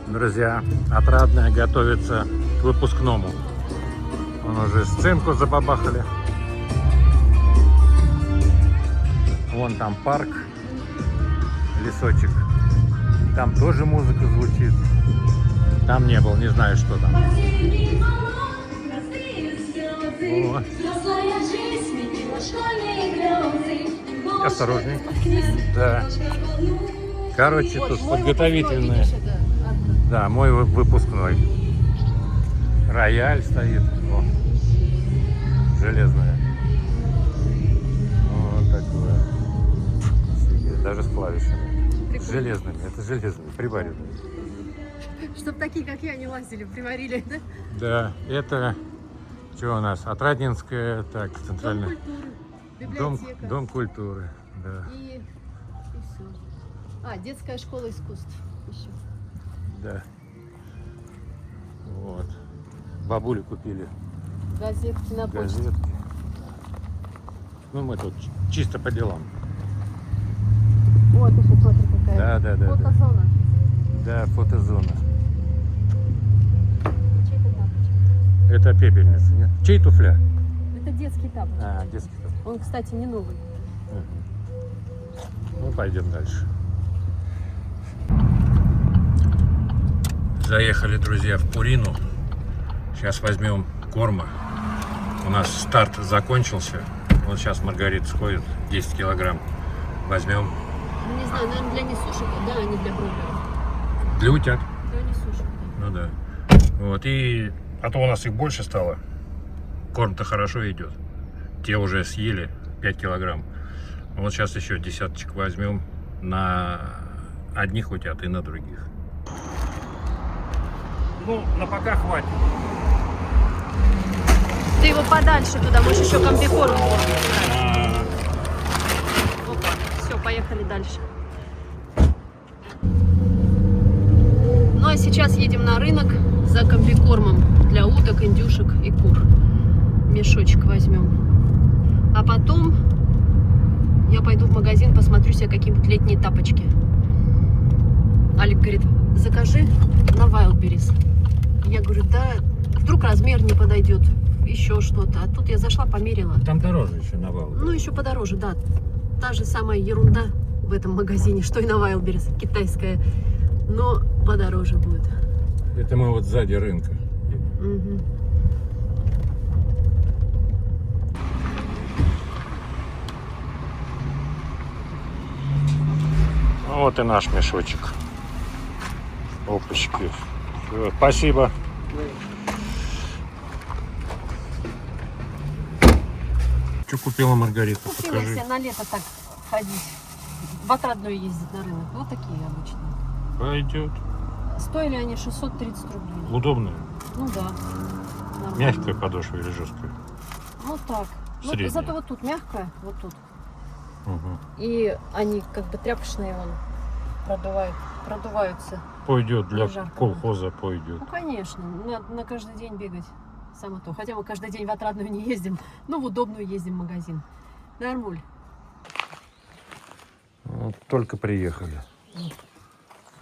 Друзья, Отрадная готовится к выпускному. Вон уже сценку забабахали. Вон там парк, лесочек. Там тоже музыка звучит. Там не был, не знаю, что там. О. Осторожней. Да. Короче, тут подготовительные. Да, мой выпускной. Рояль стоит. О, железная. Вот такое. Даже с клавишами. Прикольно. Железными. Это железные, приваренные. Чтоб такие, как я, не лазили, приварили, да? Да, это что у нас? Отрадненская, так, центральная. Дом культуры, библиотека. Дом культуры, да. И все. А, детская школа искусств еще. Да. Вот. Бабуле купили Газетки на почте. газетки. Ну, мы тут чисто по делам. Вот еще смотри какая. Да. Фотозона. Да, фотозона. Чей-то тапочек. Это пепельница, нет? Чей туфля? Это детский тапочек. А, детский туфля. Он, кстати, не новый. Ну, пойдем дальше. Заехали, друзья, в Пурину. Сейчас возьмем корма. У нас старт закончился. Вот сейчас Маргарита сходит 10 килограмм. Возьмем. Ну, не знаю, наверное, для несушек, да, а не для бройлеров. Для утят. Для несушек, да. Ну да. Вот, и... А то у нас их больше стало. Корм-то хорошо идет. Те уже съели 5 килограмм. Вот сейчас еще десяточек возьмем на одних утят и на других. Ну, на пока хватит. Ты его подальше туда, можешь еще комбикорм. Опа, все, поехали дальше. Ну а сейчас едем на рынок за комбикормом для уток, индюшек и кур. Мешочек возьмем. А потом я пойду в магазин, посмотрю себе какие-нибудь летние тапочки. Алик говорит, закажи на Wildberries. Я говорю, да, вдруг размер не подойдет, еще что-то. А тут я зашла, померила. Там дороже еще на Wildberries. Ну, еще подороже, да. Та же самая ерунда в этом магазине, что и на Wildberries, китайская. Но подороже будет. Это мы вот сзади рынка. Угу. Вот и наш мешочек. Опачки. Всё, спасибо. Что купила Маргарита? Купила Покажи. себе на лето так ходить. В Отрадную ездить на рынок. Вот такие обычные. Пойдет. Стоили они 630 рублей. Удобная. Ну да. Нормально. Мягкая подошва или жесткая? Ну так. Ну, Средняя. зато вот тут мягкая, вот тут. Угу. И они как бы тряпочные, вон, продуваются. Пойдет для Жарко. колхоза, пойдет. Ну, конечно, на каждый день бегать. Само то. Хотя мы каждый день в Отрадную не ездим, но в удобную ездим в магазин. Нормуль. Вот только приехали.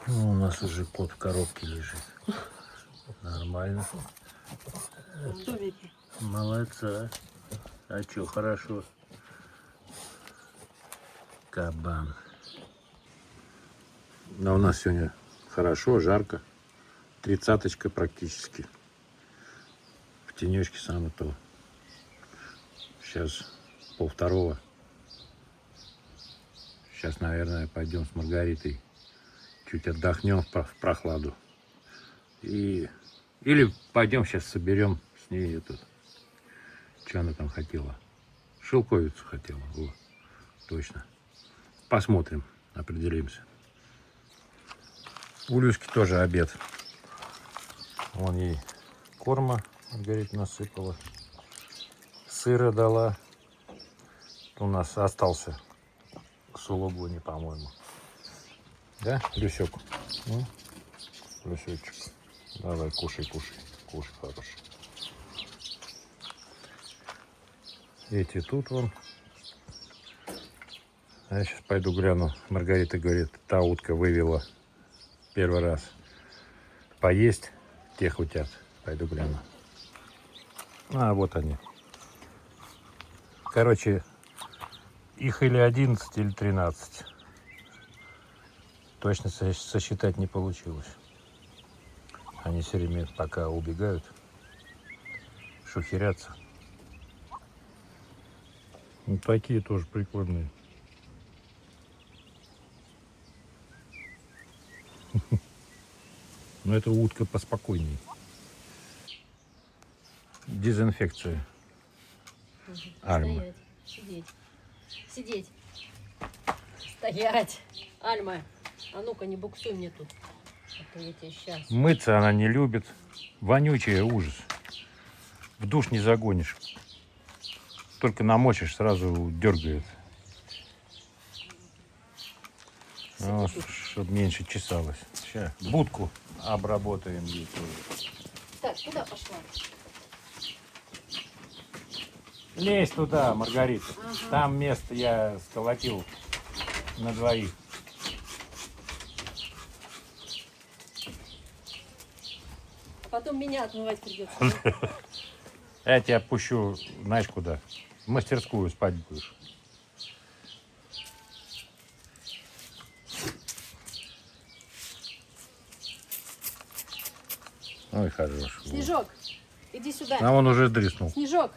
Ну, у нас уже кот в коробке лежит. Нормально. Молодца. А что, хорошо. Кабан. Но у нас сегодня хорошо, жарко. 30-очка практически. В тенечке самое то. Сейчас 1:30. Сейчас, наверное, пойдем с Маргаритой. Чуть отдохнем в прохладу. Или пойдем сейчас соберем с ней этот. Что она там хотела? Шелковицу хотела. О, точно. Посмотрим, определимся. У Люськи тоже обед. Вон ей корма Маргарита насыпала. Сыра дала. У нас остался сулугуни, по-моему. Да, Люсек? Ну, Люсечек. Давай, кушай, кушай. Кушай, хороший. Эти тут вон. А я сейчас пойду гляну. Маргарита говорит, та утка вывела первый раз поесть. Тех утят. Пойду гляну. А, вот они. Короче, их или 11, или 13. Точно сосчитать не получилось. Они все время пока убегают, шухерятся. Ну, такие тоже прикольные. Но это утка поспокойней. Дезинфекция. Альма. Стоять. Сидеть. Сидеть. Стоять. Альма, а ну-ка не буксуй мне тут. А то я тебя сейчас. Мыться она не любит. Вонючая, ужас. В душ не загонишь. Только намочишь, сразу дергает. Ну, чтобы меньше чесалось. Сейчас будку обработаем ей тоже. Так, куда пошла? Лезь туда, Маргарита. Ага. Там место я сколотил на двоих. А потом меня отмывать придется. Я тебя пущу, знаешь куда? В мастерскую спать будешь. Ой, хорош. Снежок, иди сюда. А он уже дриснул. Снежок,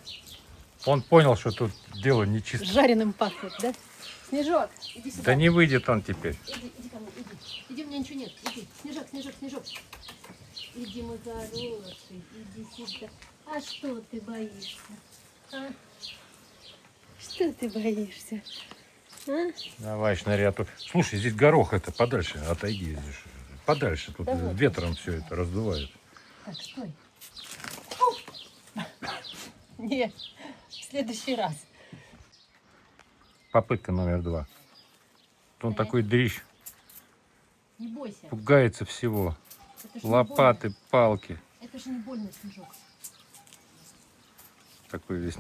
Он понял, что тут дело нечисто. жареным пахнет, да? Снежок, иди сюда. Да не выйдет он теперь. Иди ко мне, иди. Иди, у меня ничего нет. Иди. Снежок, Снежок, Снежок. Иди, мой хороший, иди сюда. А что ты боишься? А? Что ты боишься? А? Давай, шныряту. Слушай, здесь горох это подальше, отойди. Здесь. Подальше, тут Давай. ветром все это раздувает. Так, стой. Нет, в следующий раз. Попытка номер 2. Он такой дрищ, Не бойся. пугается всего. Это ж не Лопаты, палки. больно. Это же не больно, Снежок. Такой весь.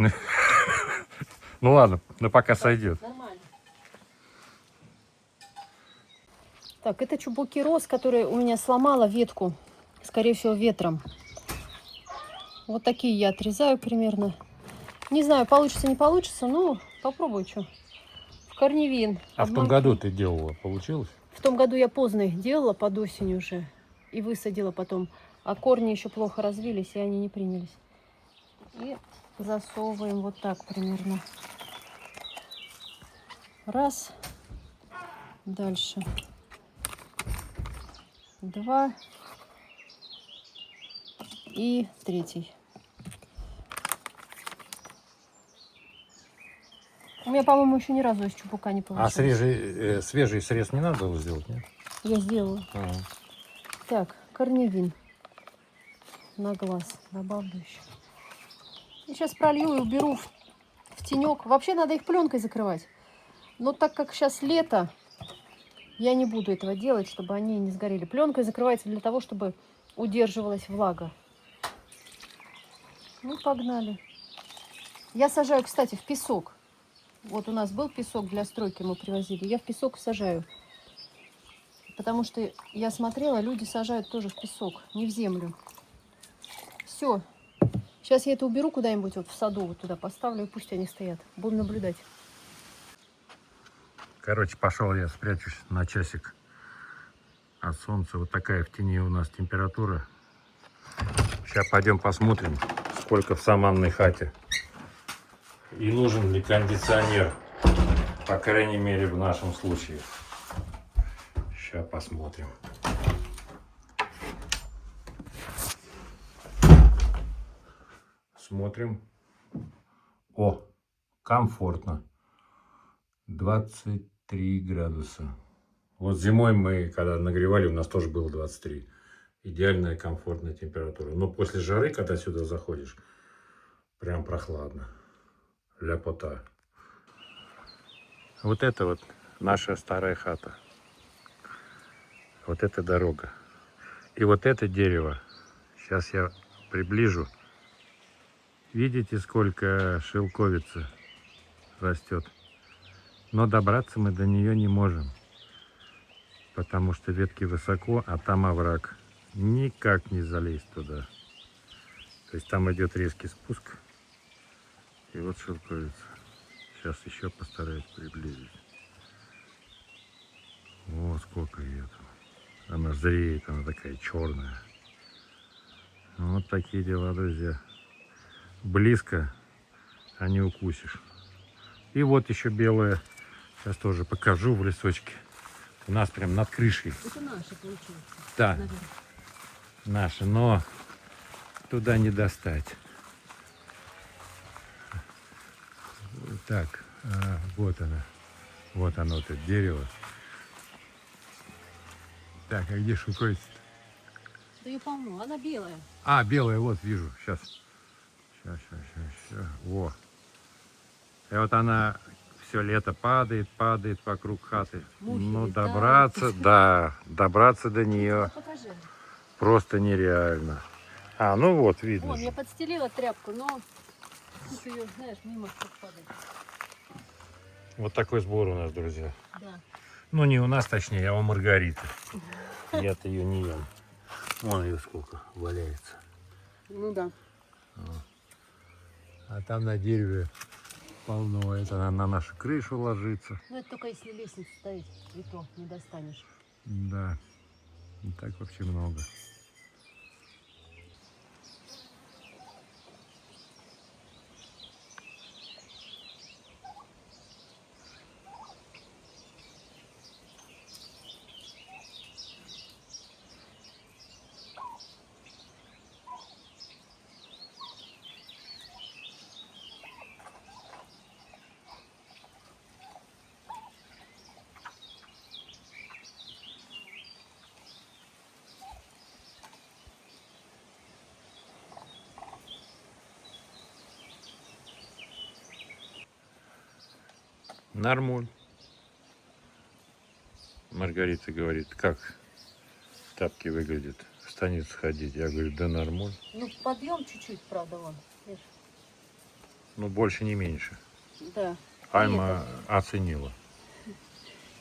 Ну ладно, но пока сойдет. Нормально. Так, это чубуки роз, которые у меня сломала ветку, скорее всего, ветром. Вот такие я отрезаю примерно. Не знаю, получится, не получится, но попробую, что. В корневин. А в том году ты делала, получилось? В том году я поздно их делала, под осень уже. И высадила потом. А корни еще плохо развились, и они не принялись. И засовываем вот так примерно. Раз. Дальше. 2. И 3. У меня, по-моему, еще ни разу из чубука не получилось. А свежий срез не надо было сделать, нет? Я сделала. Ага. Так, корневин. На глаз добавлю еще. И сейчас пролью и уберу в тенек. Вообще надо их пленкой закрывать. Но так как сейчас лето, я не буду этого делать, чтобы они не сгорели. Пленкой закрывается для того, чтобы удерживалась влага. Ну, погнали. Я сажаю, кстати, в песок. Вот у нас был песок для стройки, мы привозили. Я в песок сажаю. Потому что я смотрела, люди сажают тоже в песок, не в землю. Все. Сейчас я это уберу куда-нибудь вот в саду, вот туда поставлю, и пусть они стоят. Буду наблюдать. Короче, пошел я спрячусь на часик от солнца. Вот такая в тени у нас температура. Сейчас пойдем посмотрим, сколько в саманной хате. И нужен ли кондиционер. По крайней мере, в нашем случае. Сейчас посмотрим. Смотрим. О, комфортно. 23 градуса. Вот зимой мы, когда нагревали, у нас тоже было 23. Идеальная комфортная температура. Но после жары, когда сюда заходишь, прям прохладно. Ляпота. Вот это вот наша старая хата. Вот эта дорога. И вот это дерево. Сейчас я приближу. Видите, сколько шелковицы растет. Но добраться мы до нее не можем. Потому что ветки высоко, а там овраг. никак не залезть туда. То есть там идет резкий спуск. И вот шелковица. Сейчас еще постараюсь приблизить. О, сколько ее там. Она зреет, она такая черная. Вот такие дела, друзья. Близко, а не укусишь. И вот еще белая. Сейчас тоже покажу в лесочке. У нас прям над крышей. Это наши, получается. Да, Наверное. наши, но туда не достать. Так, вот она. Вот оно, вот это дерево. Так, а где шелковица-то? Да ее полно, она белая. А, белая, вот вижу. Сейчас. Сейчас. Во. И вот она все лето падает вокруг хаты. Мухи Но летают. добраться, да, добраться до нее Покажи. просто нереально. А, ну вот, видно. Вон, же. я подстелила тряпку, но тут ее, знаешь, мимо как падает. Вот такой сбор у нас, друзья. Да. Ну, не у нас, точнее, а у Маргариты. Я-то ее не ем. Вон ее сколько валяется. Ну да. А там на дереве полно. Это она на нашу крышу ложится. Ну это только если лестницу ставить, и то не достанешь. Да. И так вообще много. Нормуль. Маргарита говорит, как тапки выглядят, в станицу ходить. Я говорю, да нормуль. Ну подъем чуть-чуть, правда, вон. Видишь? Ну, больше, не меньше. Да. Альма оценила.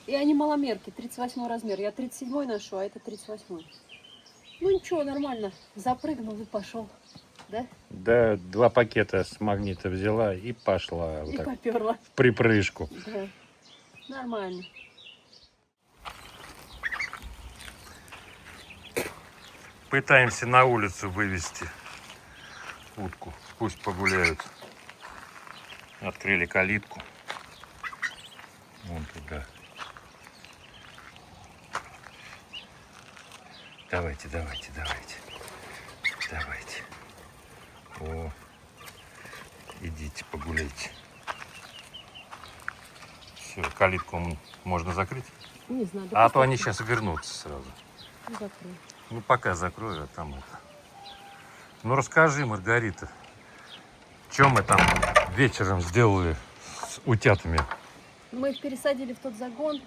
И они маломерки, 38 размер. Я 37 ношу, а это 38. Ну ничего, нормально. Запрыгнул и пошел. Да? Да, 2 пакета с магнита взяла и пошла. Вот И так, поперла. в припрыжку. Да. Нормально. Пытаемся на улицу вывести утку. Пусть погуляют. Открыли калитку. Вон туда. Давайте. О, идите погуляйте. Все, калитку можно закрыть. Не знаю. А пусть то они открою. сейчас вернутся сразу. Закрою. Ну, пока закрою, а там это. Ну, расскажи, Маргарита, что мы там вечером сделали с утятами? Мы их пересадили в тот загон,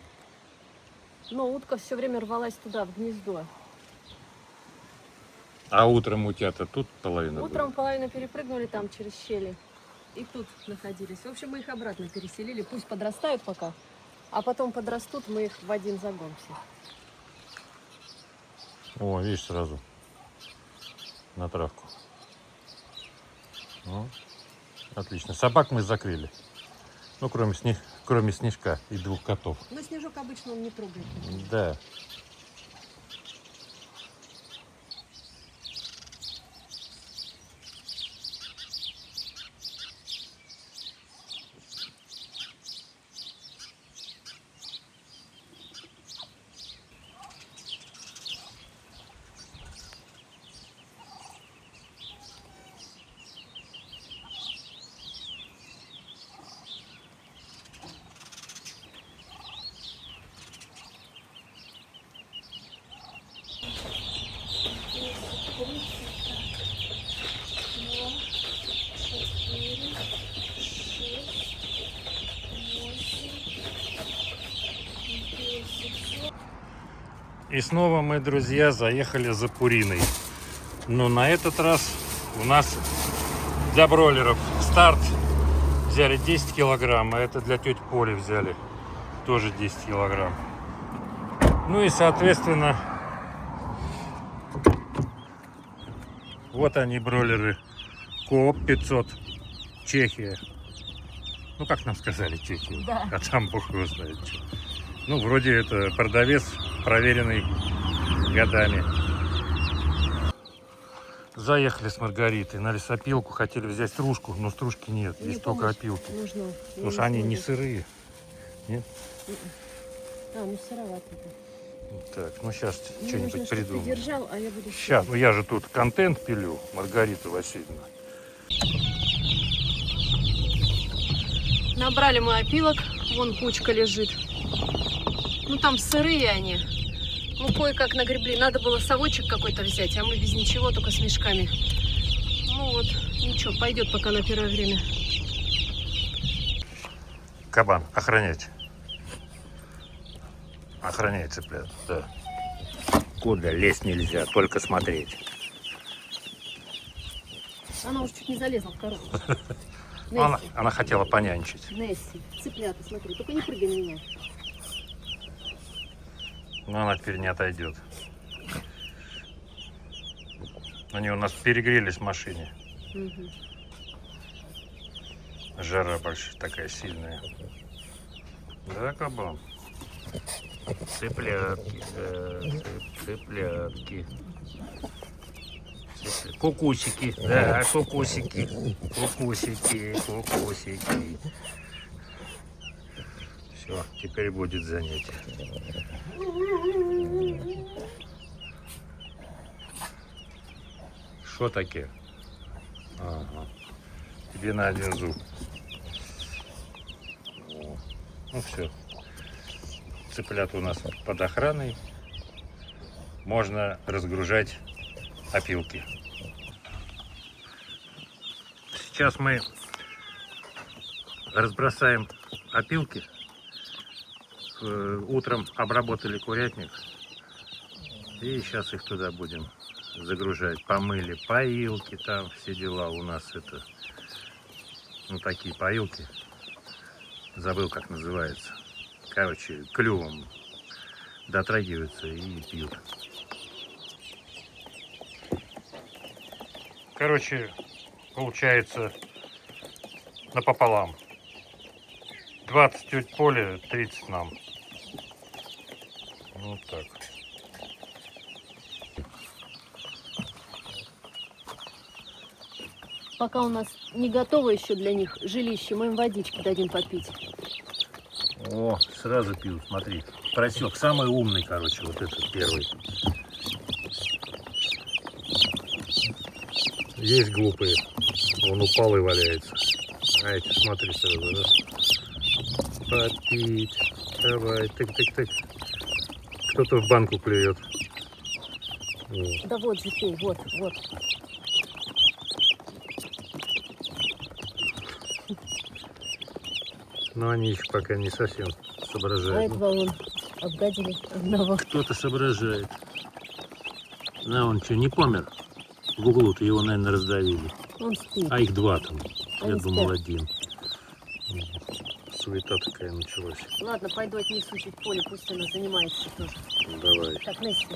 но утка все время рвалась туда, в гнездо. А утром утята тут половина Утром была? половину перепрыгнули там через щели и тут находились. В общем, мы их обратно переселили, пусть подрастают пока, а потом подрастут, мы их в один загон всех. О, видишь, сразу на травку. Ну, отлично. Собак мы закрыли. Ну, кроме Снежка и 2 котов. Но Снежок обычно он не трогает. Да. И снова мы, друзья, заехали за Пуриной. Но на этот раз у нас для бройлеров старт взяли 10 килограмм, а это для тети Поли взяли тоже 10 килограмм. Ну и, соответственно, Вот они, бройлеры. Коop 500. Чехия. Ну, как нам сказали, Чехия. Да. А там бог его знает что. Ну, вроде это продавец, проверенный годами. Заехали с Маргаритой на лесопилку. Хотели взять стружку, но стружки нет. Мне Есть только помощь опилки. нужна. Потому что они не сырые. Нет? А, ну сыровато. Так, ну сейчас Мне что-нибудь нужно, чтобы ты придумаем. держал, а я буду... Сейчас, ну я же тут контент пилю, Маргарита Васильевна. Набрали мы опилок, вон кучка лежит. Ну там сырые они. Ну кое-как нагребли. Надо было совочек какой-то взять, а мы без ничего, только с мешками. Ну вот, ничего, пойдет пока на первое время. Кабан, охранять. Охраняй цыплят, да. Куда лезть нельзя, только смотреть. Она уже чуть не залезла в коробку. Она хотела понянчить. Несси, цыплята, смотри, только не прыгай на меня. Но она теперь не отойдет. Они у нас перегрелись в машине. Угу. Жара большая, такая сильная. Да, кабан? Цыплятки, да, цыплятки. Кукусики, да, кукусики, кукусики, кукусики. Все, теперь будет занятие. Что таки? Ага. Тебе на один зуб. О. Ну все. Цыплят у нас под охраной. Можно разгружать опилки. Сейчас мы разбросаем опилки. Утром обработали курятник. И сейчас их туда будем загружать. Помыли поилки, там все дела у нас это. Ну такие поилки. Забыл, как называется. Короче, клювом дотрагиваются и пьют. Короче, получается напополам. 20 теть Поле, 30 нам. Вот так. Пока у нас не готово еще для них жилище, мы им водички дадим попить. О, сразу пьют, смотри. Просек, самый умный, короче, вот этот первый. Есть глупые. Он упал и валяется. А эти, смотри, сразу, да? Попить. Давай, тык-тык-тык. Кто-то в банку клюет. О. Да вот же пей, вот, вот. Но они еще пока не совсем А соображают. этого вон обгадили одного. Кто-то соображает. На, он что, не помер? В углу-то его, наверное, раздавили. Он спит. А их два там. Я Они думал, спят. один. Суета такая началась. Ладно, пойду отнесу чуть Поле, пусть она занимается тоже. Давай. Так, Несси.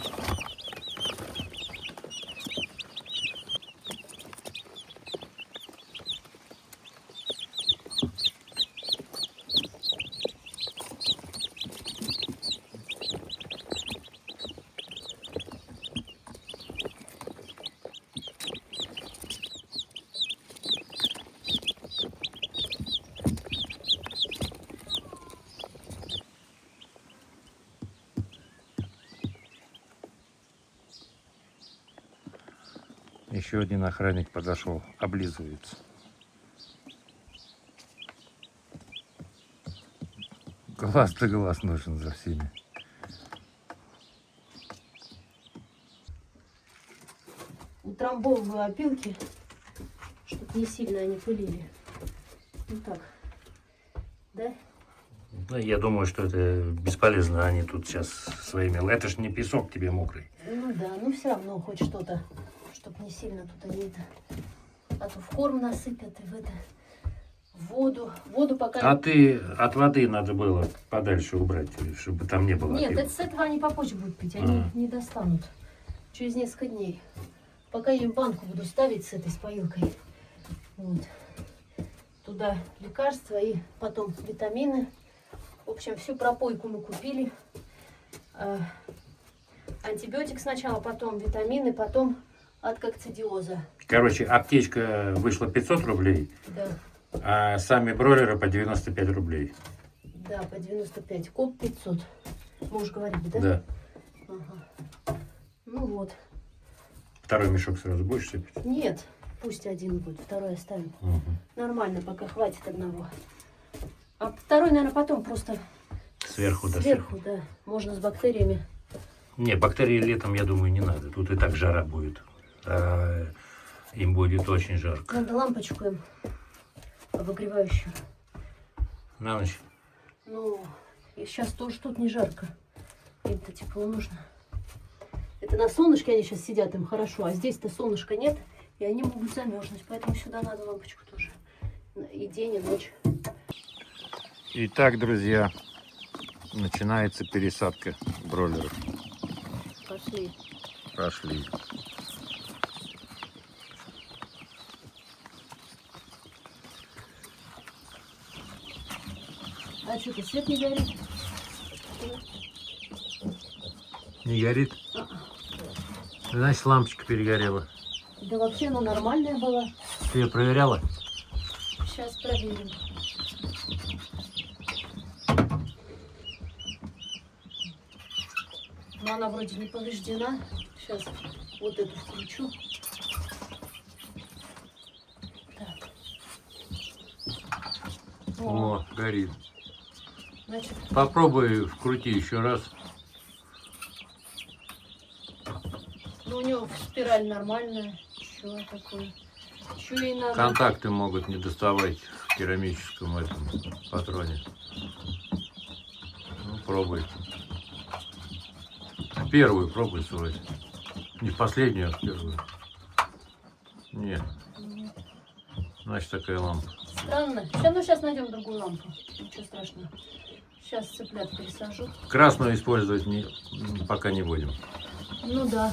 Еще один охранник подошел, облизывается. Глаз-то глаз нужен за всеми. Утрамбовываю опилки, чтобы не сильно они пылили. Вот так. Да? Да, я думаю, что это бесполезно. Они тут сейчас своими... Это ж не песок тебе мокрый. Ну да, ну все равно хоть что-то, чтобы не сильно тут они это... А то в корм насыпят и в это... в воду. Воду пока... А ты от воды надо было подальше убрать, чтобы там не было Нет, опилок. это с этого они попозже будут пить, они Ага. не достанут. Через несколько дней. Пока я им банку буду ставить с этой споилкой. Вот. Туда лекарства и потом витамины. В общем, всю пропойку мы купили. Антибиотик сначала, потом витамины, потом от кокцидиоза. Короче, аптечка вышла 500 рублей, Да, а сами бройлеры по 95 рублей. да, по 95. Коп 500. Можешь говорить, да? Да. Ага. Ну вот. Второй мешок сразу будешь сыпать? Нет, пусть один будет, второй оставим. Угу. Нормально, пока хватит одного. А второй, наверное, потом просто Сверху, да. сверху, да. Можно с бактериями. Не, бактерии летом, я думаю, не надо. Тут и так жара будет. А им будет очень жарко. Надо лампочку им обогревающую. На ночь. Ну, и сейчас тоже тут не жарко. Им-то тепло нужно. Это на солнышке они сейчас сидят, им хорошо, а здесь-то солнышка нет, и они могут замерзнуть. Поэтому сюда надо лампочку тоже. И день, и ночь. Итак, друзья, начинается пересадка бройлеров. Пошли. Пошли. А что-то свет не горит? Не горит? Значит, лампочка перегорела. Да вообще она нормальная была. Ты ее проверяла? Сейчас проверим. Но она вроде не повреждена. Сейчас вот эту включу. Так. О, горит. Значит, Попробуй вкрути еще раз. ну у него спираль нормальная. Что такое? Что ей надо? Контакты могут не доставать в керамическом этом патроне. Ну, пробуй. Первую пробуй свой. Не последнюю, а первую. Нет. Значит, такая лампа. Странно. Сейчас найдем другую лампу. Ничего страшного. Сейчас цыплят пересажу. Красную использовать пока не будем. Ну да.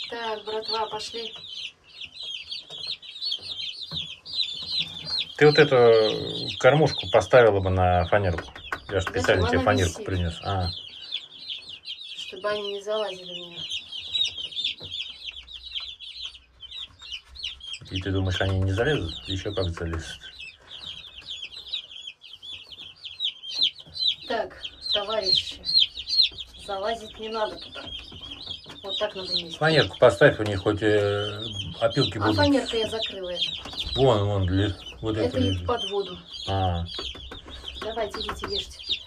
Так, братва, пошли. Ты вот эту кормушку поставила бы на фанерку. Я же специально Зачем? тебе Она фанерку висит. принес. А, Чтобы они не залазили в нее. и ты думаешь, они не залезут? Еще как залезут. Так, товарищи, залазить не надо туда. Вот так надо есть. Фанерку поставь, у них хоть опилки А будут. фанерка я закрыла это. Вон, вот Это это. и лежит. под воду. А, Давайте, идите, ешьте.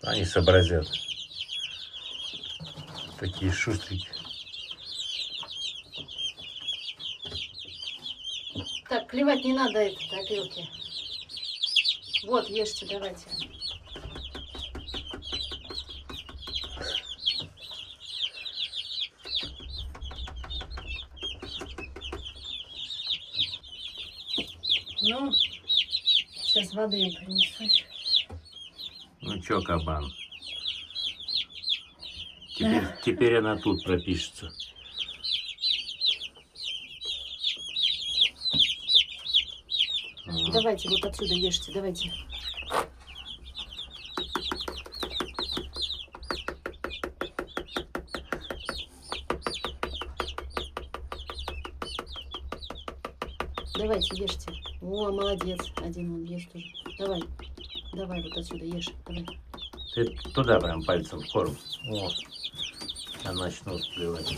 они сообразят. Такие шустрики. Так, клевать не надо этот опилки. Вот, ешьте, давайте. Ну, сейчас воды им принесу. Ну чё, кабан? Теперь она тут пропишется. Давайте вот отсюда ешьте, давайте. Давайте, ешьте. О, молодец. Один он ест тоже. Давай. Давай вот отсюда ешь. Давай. Ты туда прям пальцем в корм. О, я начну сплевать.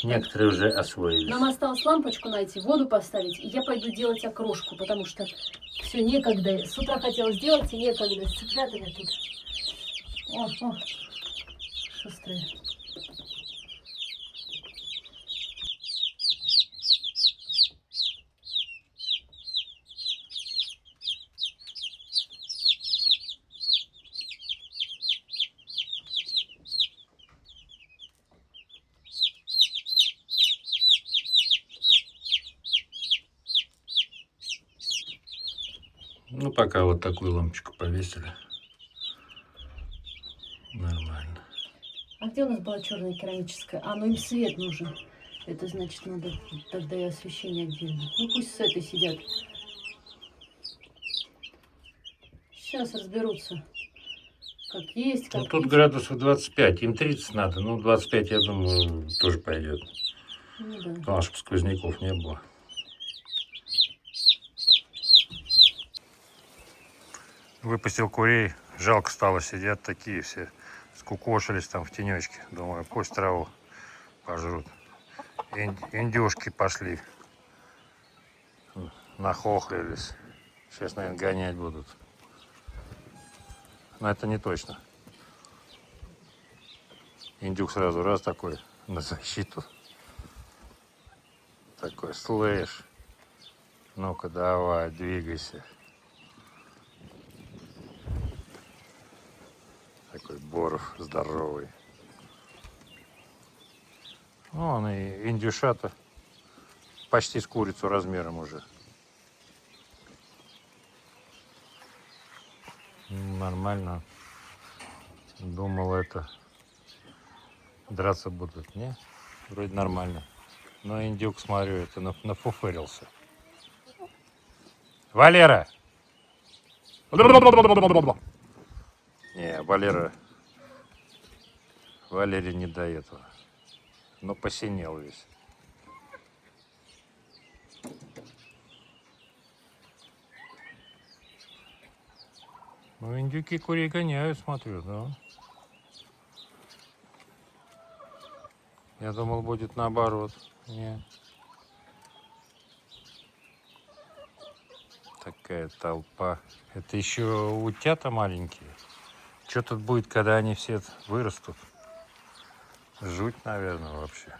Некоторые уже освоились. Нам осталось лампочку найти, воду поставить, и я пойду делать окрошку, потому что все некогда. С утра хотела сделать, и некогда. С цыплятами тут. О, шустрые. Ну, пока вот такую лампочку повесили. Нормально. А где у нас была черная керамическая? А, ну им свет нужен. Это значит, надо тогда и освещение отдельно. Ну пусть с этой сидят. Сейчас разберутся. Как есть, как Ну, тут есть. градусов 25, им 30 надо. Ну, 25, я думаю, тоже пойдет. Ну да. Главное, чтобы сквозняков не было. Выпустил курей. Жалко стало, сидят такие все. Скукошились там в тенечке. Думаю, пусть траву пожрут. Индюшки пошли. Нахохлились. Сейчас, наверное, гонять будут. Но это не точно. Индюк сразу раз такой на защиту. Такой, слышь. Ну-ка, давай, двигайся. Такой Боров здоровый. Ну, он и индюшата почти с курицу размером уже. Нормально. Думал, это драться будут. Не, вроде нормально. Но индюк, смотрю, это нафуфырился. Валера! Не, Валере не до этого. Но посинел весь. Ну, индюки курей гоняют, смотрю, да. Я думал, будет наоборот. Нет. Такая толпа. Это еще утята маленькие. Что тут будет, когда они все вырастут? Жуть, наверное, вообще.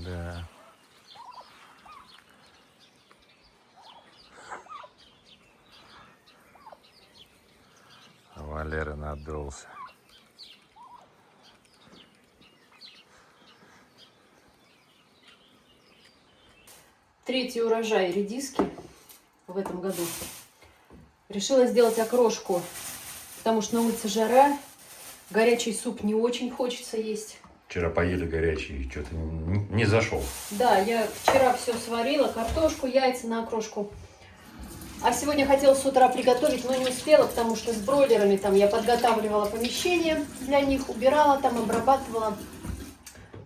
Да. Валера надулся. Третий урожай редиски в этом году. Решила сделать окрошку, потому что на улице жара, горячий суп не очень хочется есть. Вчера поели горячий, что-то не зашел. Да, я вчера все сварила, картошку, яйца на окрошку. А сегодня хотела с утра приготовить, но не успела, потому что с бройлерами там я подготавливала помещение для них, убирала там, обрабатывала.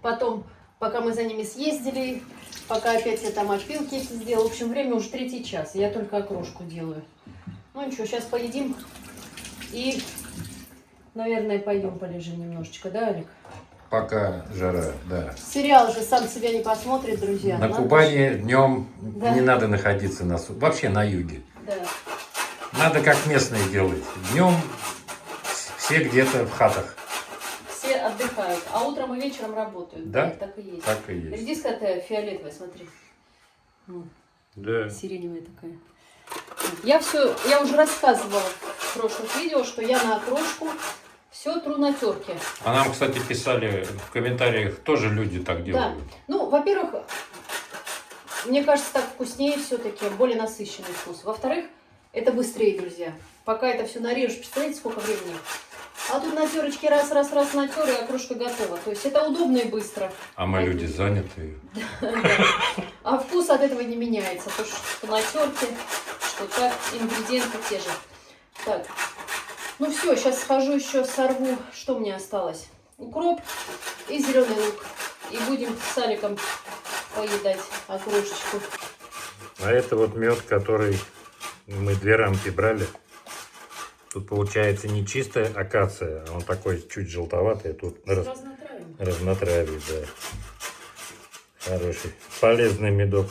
Потом, пока мы за ними съездили, пока опять я там опилки эти сделала. В общем, время уже 3-й час, я только окрошку делаю. Ну ничего, сейчас поедим и, наверное, пойдем полежим немножечко, да, Олег? Пока жара, да. Сериал же сам себя не посмотрит, друзья. На Кубани днем не надо находиться вообще на юге. Да. Надо как местные делать. Днем все где-то в хатах. Все отдыхают, а утром и вечером работают. Да? Так и есть. Так и есть. Редиска-то фиолетовая, смотри. Да. Сиреневая такая. Я уже рассказывала в прошлых видео, что я на окрошку все тру на терке. А нам, кстати, писали в комментариях, тоже люди так делают. Да. Ну, во-первых, мне кажется, так вкуснее все-таки, более насыщенный вкус. Во-вторых, это быстрее, друзья. Пока это все нарежешь, представляете, сколько времени? А тут на терочке раз натер, и окрошка готова. То есть это удобно и быстро. А мы люди занятые. А вкус от этого не меняется. То, что на терке, что так, ингредиенты те же. Так, ну все, сейчас схожу еще сорву, что мне осталось. Укроп и зеленый лук. И будем с Аликом поедать окрошечку. А это вот мед, который мы 2 рамки брали. Тут получается не чистая акация, а он такой чуть желтоватый. Тут разнотравие, да. Хороший. Полезный медок.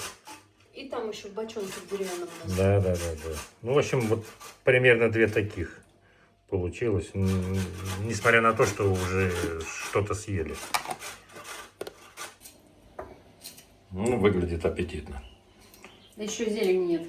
И там еще в бочонке деревянном у нас. Да. Ну, в общем, вот примерно 2 таких получилось. Несмотря на то, что уже что-то съели. Ну, выглядит аппетитно. Еще зелени нет.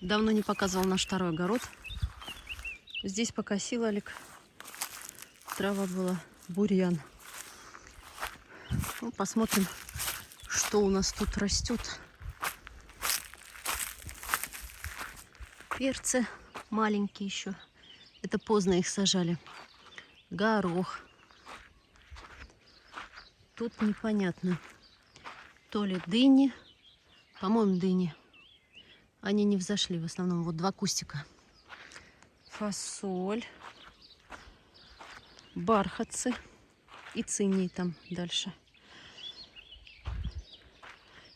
Давно не показывал наш второй огород. Здесь покосил Алик. Трава была, бурьян. Ну, посмотрим, что у нас тут растет. Перцы маленькие еще. Это поздно их сажали. Горох. Тут непонятно. То ли дыни. По-моему, дыни. Они не взошли в основном. Вот 2 кустика. Фасоль. Бархатцы. И цинии там дальше.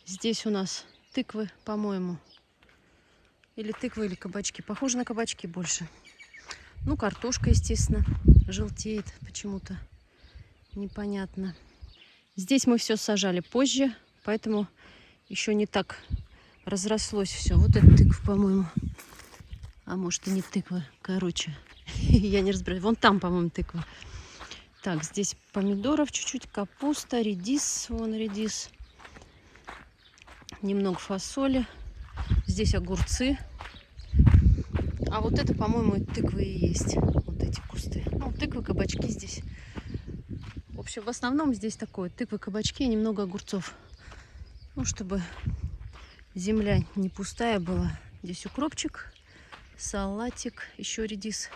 Здесь у нас тыквы, по-моему. Или тыквы, или кабачки. Похоже на кабачки больше. Ну, картошка, естественно, желтеет почему-то. Непонятно. Здесь мы все сажали позже, поэтому еще не так разрослось все. Вот это тыква, по-моему. А может и не тыква. Короче, я не разбираюсь. Вон там, по-моему, тыква. Так, здесь помидоров чуть-чуть, капуста, редис. Вон редис. Немного фасоли. Здесь огурцы. А вот это, по-моему, тыквы и есть. Вот эти кусты. Ну, тыквы, кабачки здесь. В общем, в основном здесь такое. Тыквы, кабачки и немного огурцов. Ну, чтобы земля не пустая была. Здесь укропчик, салатик, еще редис.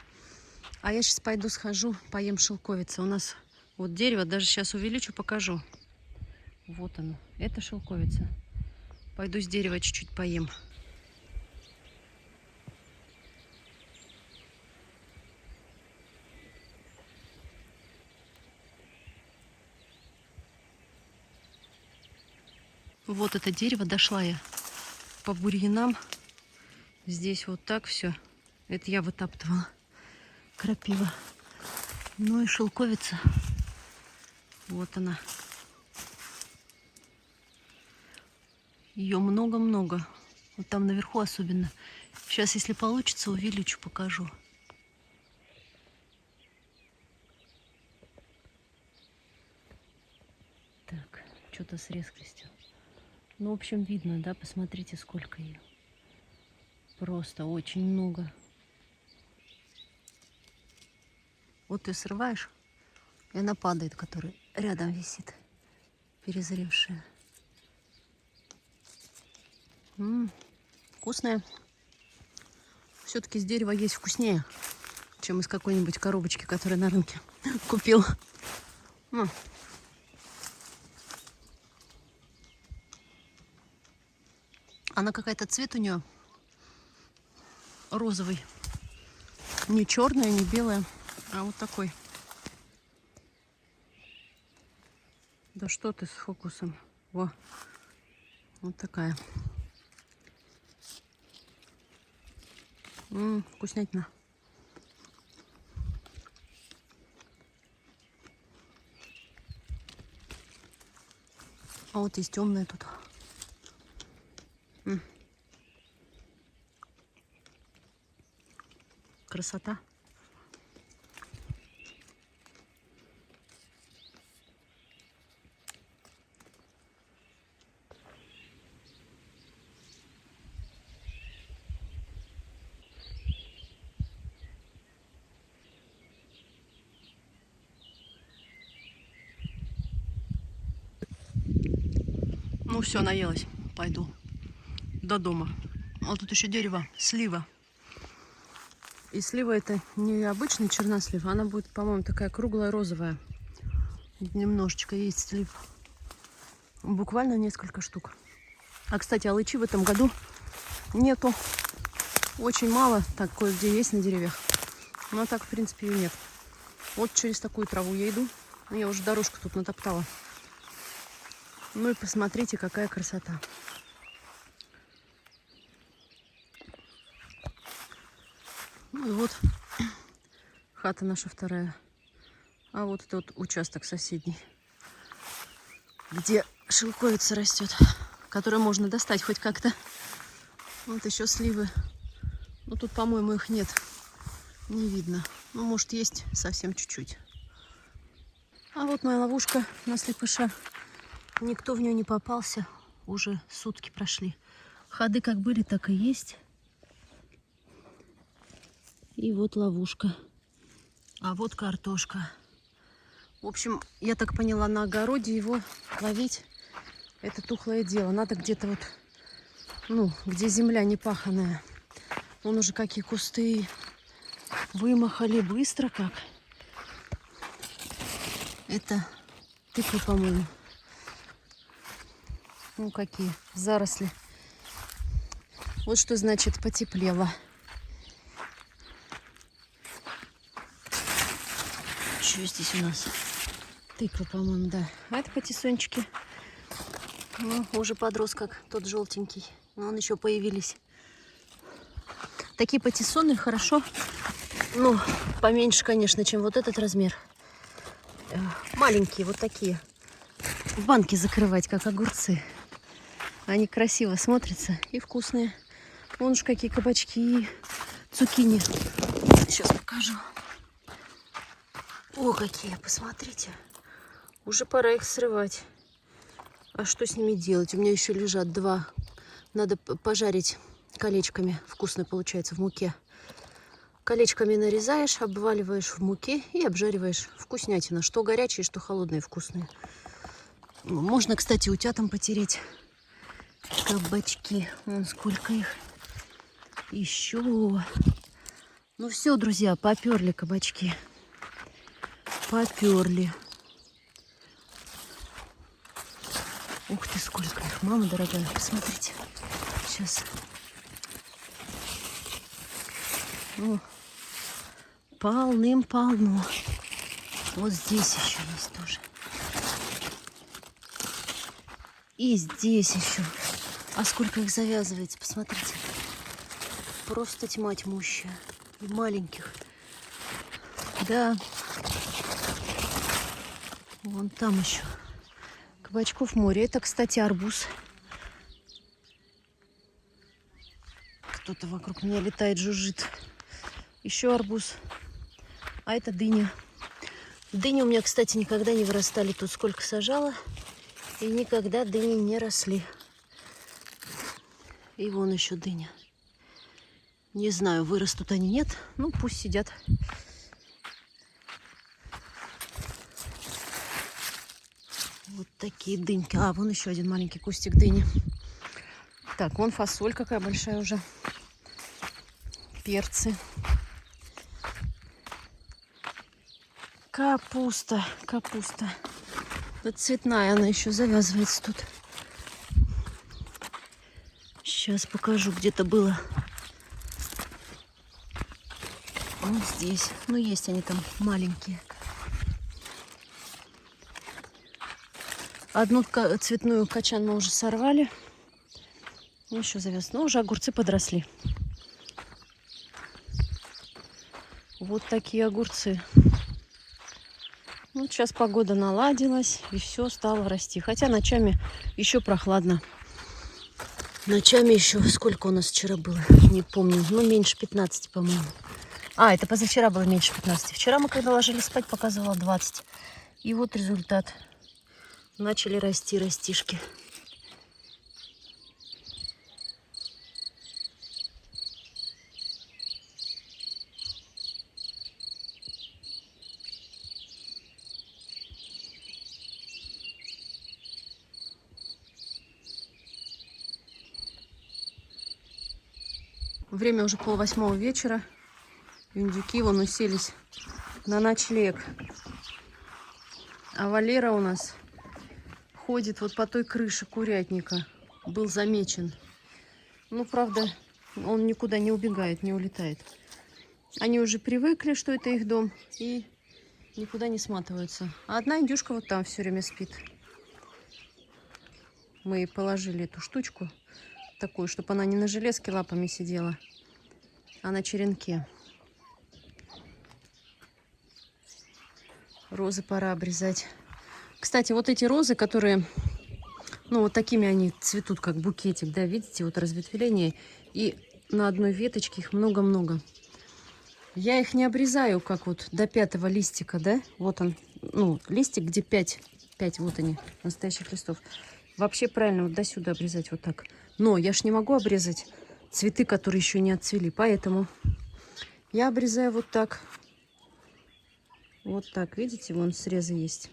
А я сейчас пойду схожу, поем шелковицы. У нас вот дерево, даже сейчас увеличу, покажу. Вот оно. Это шелковица. Пойду с дерева чуть-чуть поем. Вот это дерево, дошла я по бурьянам. Здесь вот так все. Это я вытаптывала. Крапива. Ну и шелковица. Вот она. Ее много-много. Вот там наверху особенно. Сейчас, если получится, увеличу, покажу. Так, что-то срез крестил. Ну, в общем, видно, да? Посмотрите, сколько ее. Просто очень много. Вот ты срываешь, и она падает, которая рядом висит. Перезревшая. Вкусная. Все-таки с дерева есть вкуснее, чем из какой-нибудь коробочки, которую на рынке купил. Она какая-то цвет у нее розовый. Не черная, не белая, а вот такой. Да что ты с фокусом? Во. Вот такая. Вкуснятина. А вот есть темная тут. Красота. Ну все, наелась. Пойду до дома. А тут еще дерево, слива. И слива это не обычный чернослив, она будет, по-моему, такая круглая розовая. Немножечко есть слив. Буквально несколько штук. А, кстати, алычи в этом году нету. Очень мало. Так, кое-где есть на деревьях. Но так, в принципе, и нет. Вот через такую траву я иду. Я уже дорожку тут натоптала. Ну и посмотрите, какая красота. Ну и вот хата наша вторая. А вот этот участок соседний, где шелковица растет, которую можно достать хоть как-то. Вот еще сливы. Ну тут, по-моему, их нет. Не видно. Ну, может, есть совсем чуть-чуть. А вот моя ловушка на слепыша. Никто в нее не попался. Уже сутки прошли. Ходы как были, так и есть. И вот ловушка. А вот картошка. В общем, я так поняла, на огороде его ловить — это тухлое дело. Надо где-то вот, ну, где земля не паханая. Вон уже какие кусты вымахали быстро как. Это тыква, по-моему. Ну, какие заросли. Вот что значит потеплело. Что здесь у нас? Тыква, по-моему, да. А это патиссончики. Ну, уже подрос, как тот желтенький. Но он еще появились. Такие патиссоны хорошо. Ну, поменьше, конечно, чем вот этот размер. Маленькие, вот такие. В банке закрывать, как огурцы. Они красиво смотрятся и вкусные. Вон уж какие кабачки, цукини. Сейчас покажу. О, какие, посмотрите. Уже пора их срывать. А что с ними делать? У меня еще лежат два. Надо пожарить колечками. Вкусно получается в муке. Колечками нарезаешь, обваливаешь в муке и обжариваешь. Вкуснятина. Что горячие, что холодные, вкусные. Можно, кстати, утятам потереть. Кабачки. Вон сколько их. Еще. Ну все, друзья, поперли кабачки. Поперли. Ух ты, сколько их. Мама дорогая, посмотрите. Сейчас. О, полным-полно. Вот здесь еще есть тоже. И здесь еще. А сколько их завязывается, посмотрите. Просто тьма тьмущая. И маленьких. Да. Вон там еще. Кабачков море. Это, кстати, арбуз. Кто-то вокруг меня летает, жужжит. Еще арбуз. А это дыня. Дыни у меня, кстати, никогда не вырастали. Тут сколько сажала. И никогда дыни не росли. И вон еще дыня. Не знаю, вырастут они, нет. Ну, пусть сидят. Вот такие дыньки. А, вон еще один маленький кустик дыни. Так, вон фасоль какая большая уже. Перцы. Капуста, капуста. Вот цветная она еще завязывается тут. Сейчас покажу, где-то было. Вот здесь. Ну, есть они там маленькие. Одну цветную качан мы уже сорвали. Еще завяз. Но уже огурцы подросли. Вот такие огурцы. Вот сейчас погода наладилась, и все стало расти. Хотя ночами еще прохладно. Ночами еще... Сколько у нас вчера было? Не помню. Ну, меньше 15, по-моему. А, это позавчера было меньше 15. Вчера мы, когда ложились спать, показывала 20. И вот результат. Начали расти растишки. Время уже 7:30 вечера. Индюки вон уселись на ночлег. А Валера у нас ходит вот по той крыше курятника. Был замечен. Ну, правда, он никуда не убегает, не улетает. Они уже привыкли, что это их дом, и никуда не сматываются. А одна индюшка вот там все время спит. Мы ей положили эту штучку, такую, чтобы она не на железке лапами сидела, а на черенке. Розы пора обрезать. Кстати, вот эти розы, которые, ну, вот такими они цветут, как букетик, да, видите, вот разветвление. И на одной веточке их много-много. Я их не обрезаю, как вот до 5-го листика, да. Вот он, ну, листик, где 5 вот они, настоящих листов. Вообще правильно вот до сюда обрезать вот так. Но я ж не могу обрезать цветы, которые еще не отцвели, поэтому Я обрезаю вот так. Вот так, видите, вон срезы есть.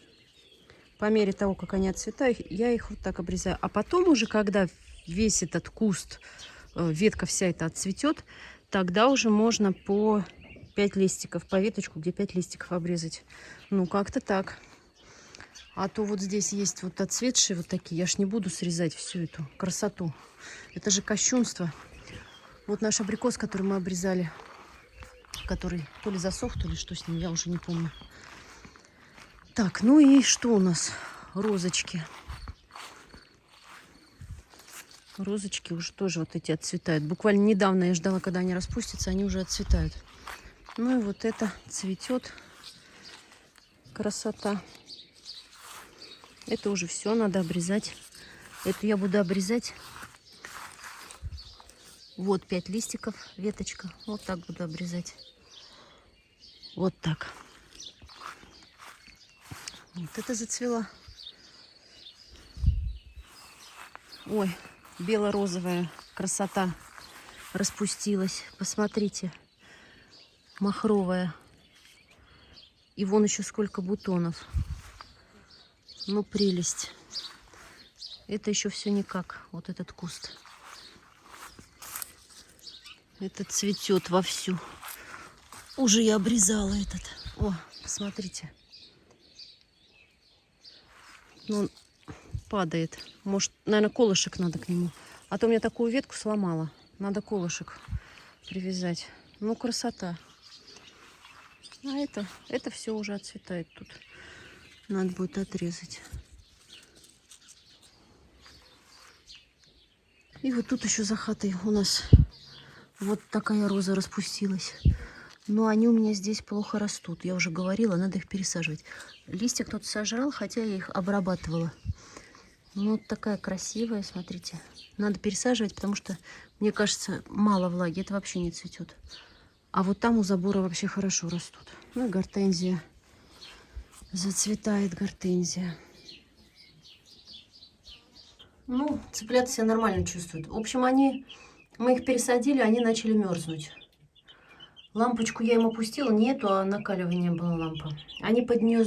По мере того, как они отцветают, я их вот так обрезаю. А потом уже, когда весь этот куст, ветка вся эта отцветет, тогда уже можно по 5 листиков, по веточку, где 5 листиков обрезать. Ну, как-то так. А то вот здесь есть вот отцветшие вот такие. Я ж не буду срезать всю эту красоту. Это же кощунство. Вот наш абрикос, который мы обрезали, который то ли засох, то ли что с ним, я уже не помню. Так, ну и что у нас? Розочки. Розочки уже тоже вот эти отцветают. Буквально недавно я ждала, когда они распустятся, они уже отцветают. Ну и вот это цветет. Красота. Это уже все надо обрезать. Эту я буду обрезать. Вот 5 листиков, веточка. Вот так буду обрезать. Вот так. Вот это зацвела. Ой, бело-розовая красота распустилась. Посмотрите. Махровая. И вон еще сколько бутонов. Ну, прелесть. Это еще все никак. Вот этот куст. Этот цветет вовсю. Уже я обрезала этот. О, посмотрите. Ну, падает. Может, наверное, колышек надо к нему. А то у меня такую ветку сломала. Надо колышек привязать. Ну, красота. А это все уже отцветает тут. Надо будет отрезать. И вот тут еще за хатой у нас вот такая роза распустилась. Но они у меня здесь плохо растут. Я уже говорила, надо их пересаживать. Листья кто-то сожрал, хотя я их обрабатывала. Ну, вот такая красивая, смотрите. Надо пересаживать, потому что, мне кажется, мало влаги. Это вообще не цветет. А вот там у забора вообще хорошо растут. Ну и гортензия. Зацветает гортензия. Ну, цыплята себя нормально чувствуют. В общем, мы их пересадили, они начали мерзнуть. Лампочку я им опустила, не эту, а накаливание была лампа. Они под нее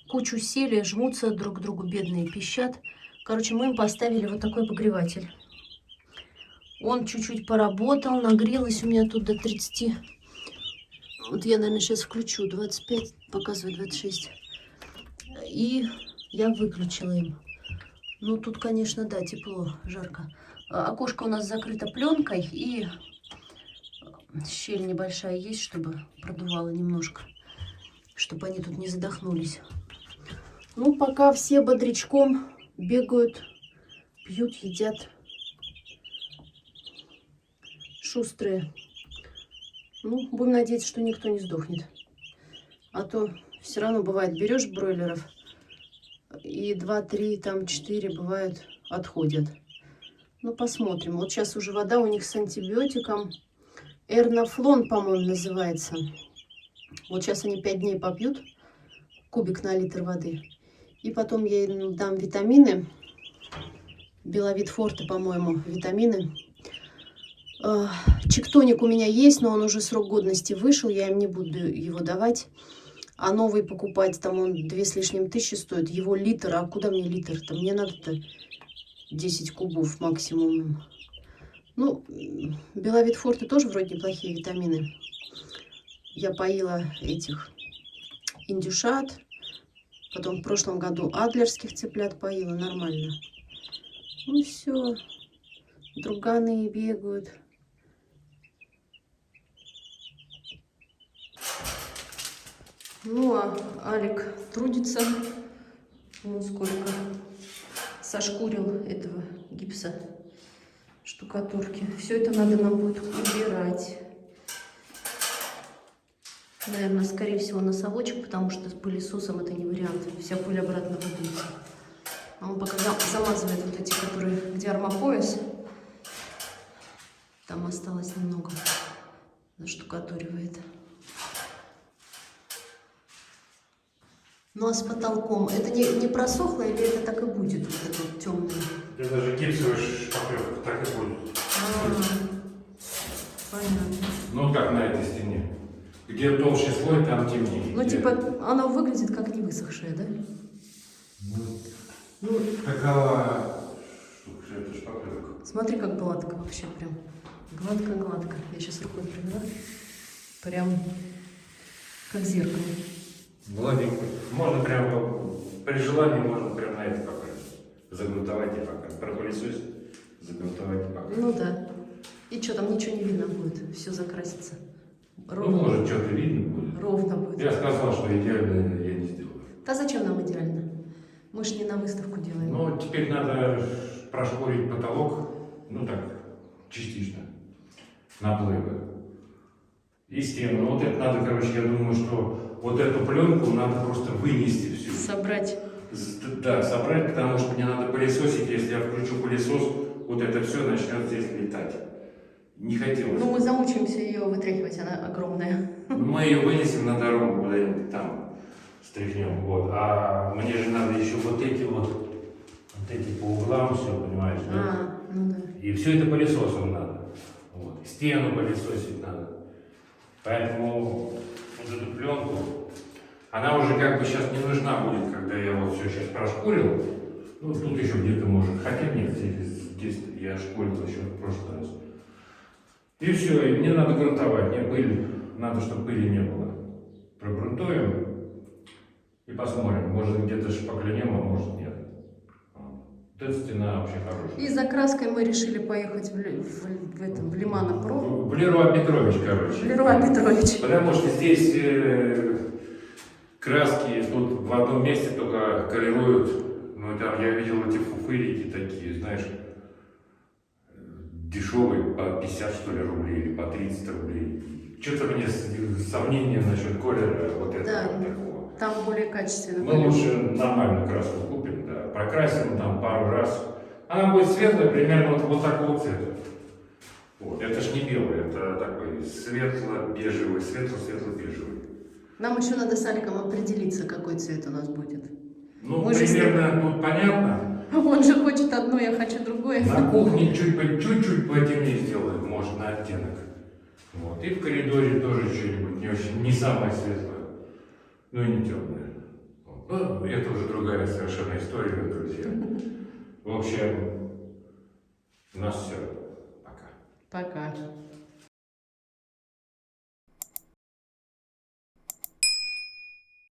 кучу сели, жмутся друг к другу, бедные, пищат. Короче, мы им поставили вот такой обогреватель. Он чуть-чуть поработал, нагрелось у меня тут до 30. Вот я, наверное, сейчас включу. 25, показывает 26. И я выключила им. Ну, тут, конечно, да, тепло, жарко. Окошко у нас закрыто пленкой, и щель небольшая есть, чтобы продувало немножко, чтобы они тут не задохнулись. Ну, пока все бодрячком бегают, пьют, едят. Шустрые. Ну, будем надеяться, что никто не сдохнет. А то все равно бывает, берешь бройлеров, и 2, 3, там 4 бывают, отходят. Ну, посмотрим. Вот сейчас уже вода у них с антибиотиком. Эрнофлон, по-моему, называется. Вот сейчас они 5 дней попьют, кубик на литр воды. И потом я им дам витамины. Беловит Форте, по-моему, витамины. Чиктоник у меня есть, но он уже срок годности вышел. Я им не буду его давать. А новый покупать, там он 2 с лишним тысячи стоит. Его литр, а куда мне литр-то? Мне надо-то 10 кубов максимум. Ну, Беловит Форте тоже вроде неплохие витамины. Я поила этих индюшат. Потом в прошлом году адлерских цыплят поила. Нормально. Ну все. Друганы бегают. Ну, а Алик трудится. Ну, сколько сошкурил этого гипса, штукатурки. Все это надо нам будет убирать. Наверное, скорее всего, на совочек, потому что с пылесосом это не вариант. Вся пыль обратно выйдет. А он пока замазывает вот эти, которые, где армопояс. Там осталось немного. Заштукатуривает. Ну а с потолком это не просохло или это так и будет, вот это вот темное? Это даже гипсовая шпаклевка так и будет. Понятно. Ну, как на этой стене. Где толще слой, там темнее. Ну, типа, оно выглядит как не высохшее, да? Ну, такова... Это шпаклевка. Смотри, как гладко вообще прям. Гладко-гладко. Я сейчас рукой провела. Прям как зеркало. Гладенько. Можно прямо, при желании можно прямо на это покрасить. Загрунтовать и покрасить. Пропылесосить, загрунтовать и покрасить. Ну да. И что, там ничего не видно будет? Все закрасится. Ну, Ровно. может, что-то видно будет. Ровно будет. Я сказал, что идеально я не сделаю. Да зачем нам идеально? Мы ж не на выставку делаем. Ну, теперь надо прошпорить потолок, ну так, частично, наплывы. И стену. Ну, вот это надо, короче, я думаю, что вот эту пленку надо просто вынести всю. Собрать. Да, собрать, потому что мне надо пылесосить. Если я включу пылесос, вот это все начнет здесь летать. Не хотелось. Ну, мы замучаемся ее вытряхивать, она огромная. Мы ее вынесем на дорогу куда-нибудь там, стряхнем. Вот. А мне же надо еще вот эти по углам все, понимаешь, да? А, ну да. И все это пылесосом надо. Вот. Стену пылесосить надо. Поэтому вот эту пленку, она уже как бы сейчас не нужна будет, когда я вот все сейчас прошкурил. Ну, тут еще где-то может. Хотя нет, здесь я шкурил еще в прошлый раз. И все, и мне надо грунтовать, мне пыль, надо, чтобы пыли не было. Прогрунтуем и посмотрим, может где-то шпаклянем, а может нет. Вот эта стена вообще хорошая. И за краской мы решили поехать в Лимано-Про. В Леруа Петрович, короче. Леруа Петрович. Потому что здесь краски тут в одном месте только колируют. Ну, там я видел эти фуфырики такие, знаешь, дешевые по 50, что ли, рублей или по 30 рублей. Что-то мне сомнения насчет колера вот этого Да, вот такого. там более качественно. Мы лучше нормальную краску купим, да, прокрасим там пару раз. Она будет светлая, примерно вот такого цвета. Вот. Это ж не белый, это такой светло-бежевый, светло-светло-бежевый. Нам еще надо с Аликом определиться, какой цвет у нас будет. Ну, Мы же примерно тут понятно. Он же хочет одно, я хочу другое. На кухне чуть-чуть потемнее сделаем, может, на оттенок. Вот. И в коридоре тоже что-нибудь не очень, не самое светлое, но и не темное. Вот. Ну, это уже другая совершенно история, друзья. В общем, у нас все. Пока. Пока.